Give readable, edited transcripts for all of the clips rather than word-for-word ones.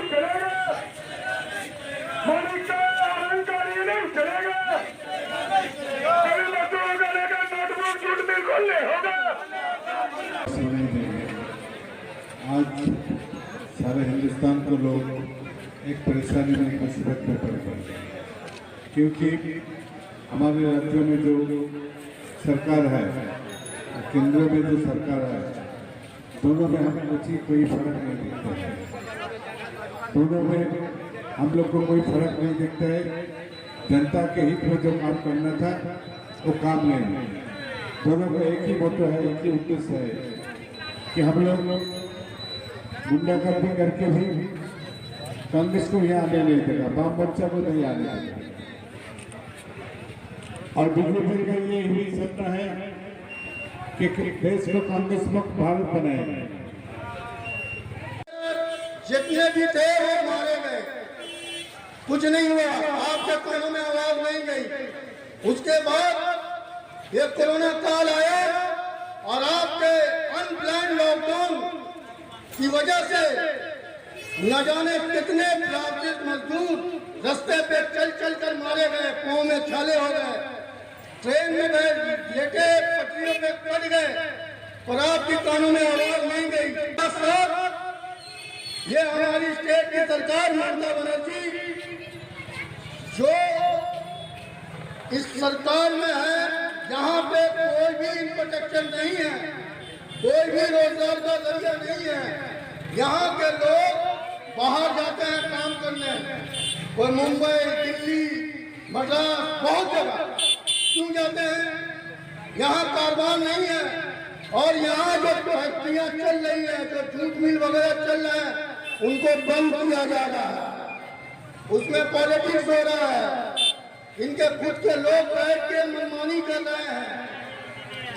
चलेगा, मनुष्य अहंकारी नहीं चलेगा, सभी मजदूरों का लेकर नोटबुक छूट बिल्कुल नहीं होगा। आज सारे हिंदुस्तान को लोग एक परेशानी में मुसीबत में पड़ गए, क्योंकि हमारे राज्यों में जो सरकार है, केंद्र में जो सरकार है, दोनों में हम कोई फर्क नहीं दिखता है। दोनों में हम लोग को कोई फर्क नहीं दिखता है। जनता के हित में जो काम करना था वो काम नहीं है। दोनों का एक ही मोटो है, एक ही उद्देश्य है कि हम लोग गुंडागर्दी करके भी कांग्रेस को यहाँ आने नहीं देगा, वाम मोर्चा को नहीं आने देगा। और बीजेपी का ये ही सपना है कि देश को कांग्रेस मुक्त भारत बनाए। जितने भी थे वो मारे गए, कुछ नहीं हुआ, आपके कानों में आवाज नहीं गई। उसके बाद ये कोरोना काल आया और आपके अनप्लान लॉकडाउन की वजह से न जाने कितने प्लास्टिक मजदूर रास्ते पे चल चल कर मारे गए, पाँव में छाले हो गए, ट्रेन में गए लेटे पटरियों पे कट गए, पर आपके कानों में आवाज नहीं गई। ये हमारी स्टेट की सरकार ममता बनर्जी जो इस सरकार में है, यहाँ पे कोई भी इंफ्रास्ट्रक्चर नहीं है, कोई भी रोजगार का जरिया नहीं है। यहाँ के लोग बाहर जाते हैं काम करने, कोई मुंबई, दिल्ली, मद्रास, बहुत जगह क्यों जाते हैं? यहाँ कारोबार नहीं है। और यहाँ जो फैक्ट्रियाँ चल रही है, जो जूट मिल वगैरह चल रहे हैं, उनको बंद किया जा रहा है। उसमें पॉलिटिक्स हो रहा है, इनके खुद के लोग बैठ के मनमानी कर रहे हैं।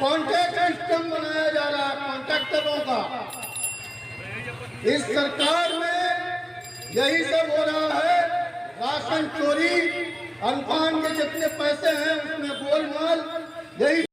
कॉन्ट्रैक्ट सिस्टम बनाया जा रहा है कॉन्ट्रैक्टरों का। इस सरकार में यही सब हो रहा है। राशन चोरी, अनपान के जितने पैसे हैं उसमें गोलमाल, यही